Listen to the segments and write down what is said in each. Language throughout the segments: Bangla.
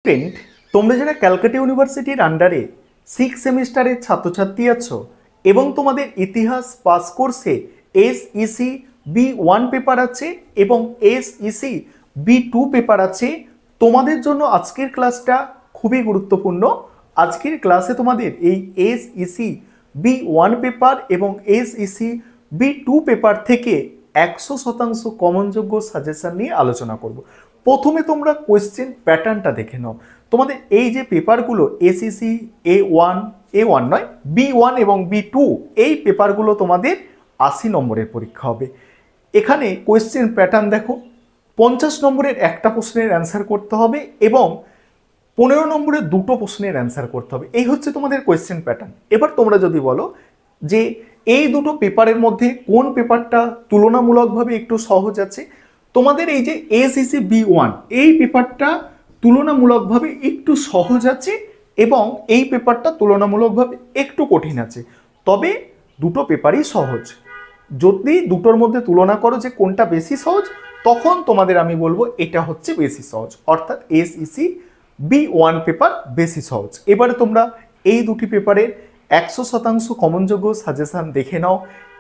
স্টুডেন্ট, তোমরা যারা ক্যালকাটা ইউনিভার্সিটির আন্ডারে 6 সেমিস্টারের ছাত্রছাত্রী আছো এবং তোমাদের ইতিহাস পাস কোর্সে এসইসি বি1 পেপার আছে এবং এসইসি বি2 পেপার আছে, তোমাদের জন্য আজকের ক্লাসটা খুবই গুরুত্বপূর্ণ। আজকের ক্লাসে তোমাদের এই এসইসি বি1 পেপার এবং এসইসি বি2 পেপার থেকে 100% কমনযোগ্য সাজেশন নিয়ে আলোচনা করব। প্রথমে তোমরা কোয়েশ্চেন প্যাটার্নটা দেখে নাও। তোমাদের এই যে পেপারগুলো এসইসি এ ওয়ান নয় বি1 এবং বি2, এই পেপারগুলো তোমাদের 80 নম্বরের পরীক্ষা হবে। এখানে কোয়েশ্চেন প্যাটার্ন দেখো, 50 নম্বরের একটা প্রশ্নের অ্যান্সার করতে হবে এবং 15 নম্বরের দুটো প্রশ্নের অ্যান্সার করতে হবে। এই হচ্ছে তোমাদের কোয়েশ্চেন প্যাটার্ন। এবার তোমরা যদি বলো যে এই দুটো পেপারের মধ্যে কোন পেপারটা তুলনামূলকভাবে একটু সহজ আছে, তোমাদের এই যে এসইসি বি1 এই পেপারটা তুলনামূলকভাবে একটু সহজ আছে এবং এই পেপারটা তুলনামূলকভাবে একটু কঠিন আছে। তবে দুটো পেপারই সহজ। যদি দুটোর মধ্যে তুলনা করো যে কোনটা বেশি সহজ, তখন তোমাদের আমি বলবো এটা হচ্ছে বেশি সহজ, অর্থাৎ এসইসি বি1 পেপার বেশি সহজ। এবারে তোমরা এই দুটি পেপারের 100% কমনযোগ্য সাজেশন দেখে নাও।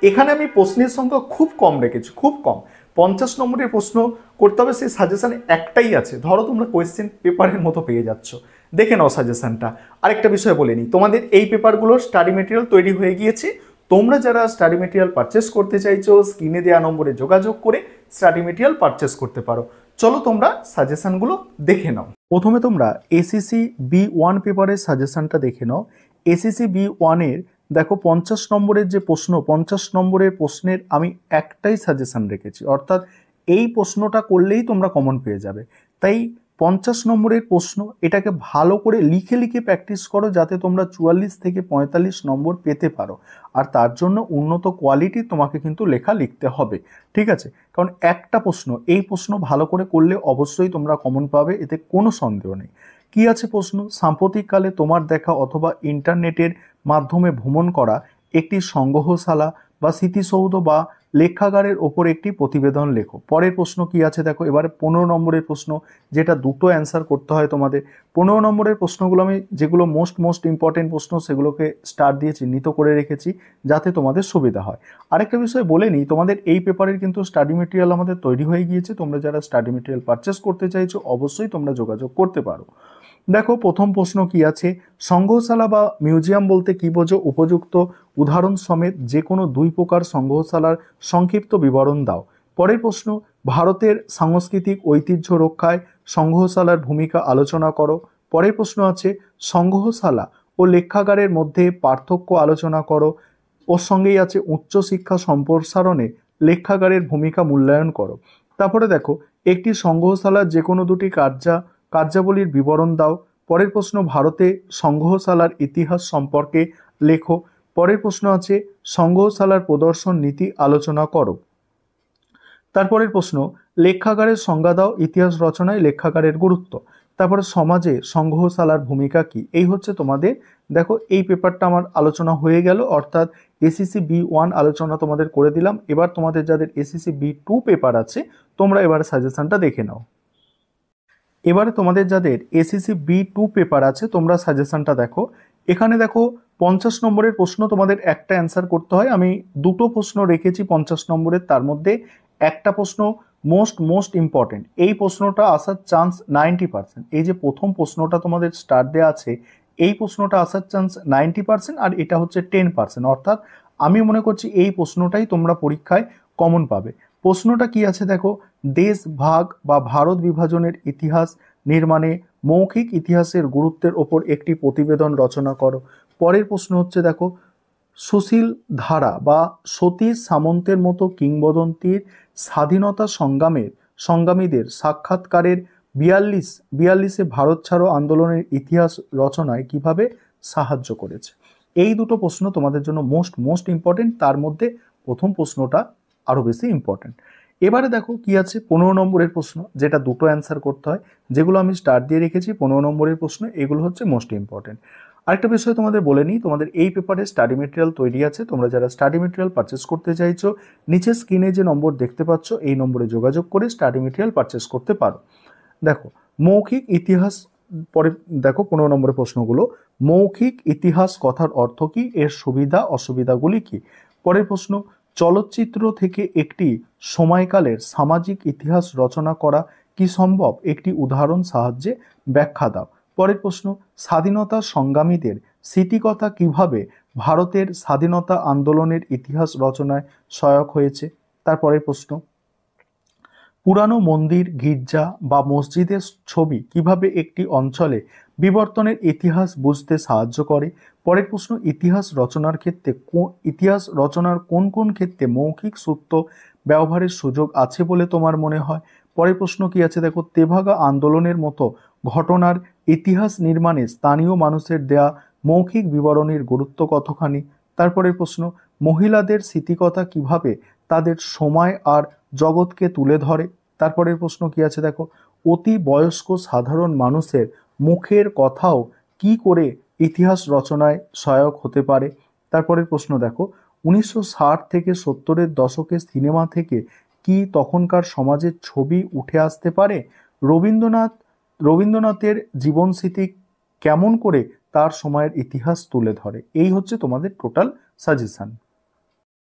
এখানে আমি প্রশ্নের সংখ্যা খুব কম রেখেছি, খুব কম। 50 নম্বরের প্রশ্ন করতে হবে, সেই সাজেশানে একটাই আছে। ধরো তোমরা কোয়েশ্চেন পেপারের মতো পেয়ে যাচ্ছ, দেখে নাও সাজেশানটা। আরেকটা বিষয় বলে নিই, তোমাদের এই পেপারগুলোর স্টাডি মেটেরিয়াল তৈরি হয়ে গিয়েছে। তোমরা যারা স্টাডি মেটেরিয়াল পারচেস করতে চাইছো, স্ক্রিনে দেওয়া নম্বরে যোগাযোগ করে স্টাডি মেটেরিয়াল পারচেস করতে পারো। চলো তোমরা সাজেশানগুলো দেখে নাও। প্রথমে তোমরা এসইসি বি1 পেপারের সাজেশানটা দেখে নাও। এসইসি বি1-এর দেখো 50 নম্বরের যে প্রশ্ন, 50 নম্বরের প্রশ্নের আমি একটাই সাজেশন রেখেছি, অর্থাৎ এই প্রশ্নটা করলেই তোমরা কমন পেয়ে যাবে। তাই 50 নম্বরের প্রশ্ন, এটাকে ভালো করে লিখে লিখে প্র্যাকটিস করো যাতে তোমরা 44 থেকে 45 নম্বর পেতে পারো। আর তার জন্য উন্নত কোয়ালিটি তোমাকে কিন্তু লেখা লিখতে হবে, ঠিক আছে? কারণ একটা প্রশ্ন, এই প্রশ্ন ভালো করে করলে অবশ্যই তোমরা কমন পাবে, এতে কোনো সন্দেহ নেই। কি আছে প্রশ্ন? সাম্প্রতিককালে তোমার দেখা অথবা ইন্টারনেটের মাধ্যমে ভ্রমণ করা একটি সংগ্রহশালা বা স্মৃতিসৌধ বা লেখাগারের ওপর একটি প্রতিবেদন লেখো। পরের প্রশ্ন কি আছে দেখো, এবারে 15 নম্বরের প্রশ্ন, যেটা দুটো অ্যান্সার করতে হয় তোমাদের। 15 নম্বরের প্রশ্নগুলো আমি যেগুলো মোস্ট ইম্পর্টেন্ট প্রশ্ন, সেগুলোকে স্টার দিয়ে চিহ্নিত করে রেখেছি যাতে তোমাদের সুবিধা হয়। আরেকটা বিষয় বলে নিই, তোমাদের এই পেপারের কিন্তু স্টাডি মেটেরিয়াল আমাদের তৈরি হয়ে গিয়েছে। তোমরা যারা স্টাডি মেটেরিয়াল পারচেস করতে চাইছো অবশ্যই তোমরা যোগাযোগ করতে পারো। দেখো প্রথম প্রশ্ন কি আছে, সংগ্রহশালা বা মিউজিয়াম বলতে কি বোঝো? উপযুক্ত উদাহরণ সমেত যে কোনো দুই প্রকার সংগ্রহশালার সংক্ষিপ্ত বিবরণ দাও। পরের প্রশ্ন, ভারতের সাংস্কৃতিক ঐতিহ্য রক্ষায় সংগ্রহশালার ভূমিকা আলোচনা করো। পরের প্রশ্ন আছে, সংগ্রহশালা ও লেখাগারের মধ্যে পার্থক্য আলোচনা করো। ওর সঙ্গেই আছে, উচ্চশিক্ষা সম্প্রসারণে লেখাগারের ভূমিকা মূল্যায়ন করো। তারপরে দেখো, একটি সংগ্রহশালার যে কোনো দুটি কার্যাবলীর বিবরণ দাও। পরের প্রশ্ন, ভারতে সংগ্রহশালার ইতিহাস সম্পর্কে লেখো। পরের প্রশ্ন আছে, সংগ্রহশালার প্রদর্শন নীতি আলোচনা করো। তারপরের প্রশ্ন, লেখাগারের সংজ্ঞা দাও, ইতিহাস রচনায় লেখাগারের গুরুত্ব। তারপরে সমাজে সংগ্রহশালার ভূমিকা কি। এই হচ্ছে তোমাদের, দেখো এই পেপারটা আমার আলোচনা হয়ে গেল, অর্থাৎ এসইসি বি1 আলোচনা তোমাদের করে দিলাম। এবার তোমাদের যাদের এসইসি বি2 পেপার আছে, তোমরা এবার সাজেশনটা দেখে নাও। এবারে তোমাদের যাদের এসইসি বি2 পেপার আছে, তোমরা সাজেশনটা দেখো। এখানে দেখো 50 নম্বরের প্রশ্ন, তোমাদের একটা অ্যান্সার করতে হয়। আমি দুটো প্রশ্ন রেখেছি 50 নম্বরের, তার মধ্যে একটা প্রশ্ন মোস্ট ইম্পর্টেন্ট। এই প্রশ্নটা আসার চান্স 90%। এই যে প্রথম প্রশ্নটা তোমাদের স্টার দেওয়া আছে, এই প্রশ্নটা আসার চান্স 90% আর এটা হচ্ছে 10%, অর্থাৎ আমি মনে করছি এই প্রশ্নটাই তোমরা পরীক্ষায় কমন পাবে। প্রশ্নটা কি আছে দেখো, দেশ ভাগ বা ভারত বিভাজনের ইতিহাস নির্মাণে মৌখিক ইতিহাসের গুরুত্বের ওপর একটি প্রতিবেদন রচনা করো। পরের প্রশ্ন হচ্ছে দেখো, সুশীল ধারা বা সতীশ সামন্তের মতো কিংবদন্তির স্বাধীনতা সংগ্রামীদের সাক্ষাৎকারের 42-এ ভারত ছাড়ো আন্দোলনের ইতিহাস রচনায় কিভাবে সাহায্য করেছে। এই দুটো প্রশ্ন তোমাদের জন্য মোস্ট ইম্পর্টেন্ট। তার মধ্যে প্রথম প্রশ্নটা আরও বেশি ইম্পর্টেন্ট। এবারে দেখো কি আছে, 15 নম্বরের প্রশ্ন, যেটা দুটো অ্যান্সার করতে হয়, যেগুলো আমি স্টার দিয়ে রেখেছি 15 নম্বরের প্রশ্ন, এগুলো হচ্ছে মোস্ট ইম্পর্টেন্ট। আরেকটা বিষয় তোমাদের বলে নিই, তোমাদের এই পেপারে স্টাডি মেটেরিয়াল তৈরি আছে। তোমরা যারা স্টাডি মেটেরিয়াল পারচেস করতে চাইছো, নিচে স্ক্রিনে যে নম্বর দেখতে পাচ্ছ, এই নম্বরে যোগাযোগ করে স্টাডি মেটেরিয়াল পারচেস করতে পারো। দেখো, মৌখিক ইতিহাস পরে দেখো 15 নম্বরের প্রশ্নগুলো, মৌখিক ইতিহাস কথার অর্থ কি, এর সুবিধা অসুবিধাগুলি কি। পরের প্রশ্ন, চলচ্চিত্র থেকে একটি সময়কালের সামাজিক ইতিহাস রচনা করা কি সম্ভব, একটি উদাহরণ সাহায্যে ব্যাখ্যা দাও। পরের প্রশ্ন, স্বাধীনতা সংগ্রামীদের স্মৃতিকথা কিভাবে ভারতের স্বাধীনতা আন্দোলনের ইতিহাস রচনায় সহায়ক হয়েছে। তারপরের প্রশ্ন, পুরানো মন্দির, গির্জা বা মসজিদের ছবি কিভাবে একটি অঞ্চলে বিবর্তনের ইতিহাস বুঝতে সাহায্য করে। পরের প্রশ্ন, ইতিহাস রচনার কোন কোন ক্ষেত্রে মৌখিক সূত্র ব্যবহারের সুযোগ আছে বলে তোমার মনে হয়। পরের প্রশ্ন কি আছে দেখো, তেভাগা আন্দোলনের মতো ঘটনার ইতিহাস নির্মাণে স্থানীয় মানুষের দেয়া মৌখিক বিবরণীর গুরুত্ব কতখানি। তারপরের প্রশ্ন, মহিলাদের স্মৃতিকথা কিভাবে তাদের সময় আর জগৎকে তুলে ধরে। তারপরের প্রশ্ন কি আছে দেখো, অতি বয়স্ক সাধারণ মানুষের মুখের কথাও কি করে ইতিহাস রচনায় সহায়ক হতে পারে। তারপরের প্রশ্ন দেখো, 1960 থেকে 70-এর দশকের সিনেমা থেকে কি তখনকার সমাজের ছবি উঠে আসতে পারে। রবীন্দ্রনাথের জীবনস্মৃতি কেমন করে তার সময়ের ইতিহাস তুলে ধরে। এই হচ্ছে তোমাদের টোটাল সাজেশন।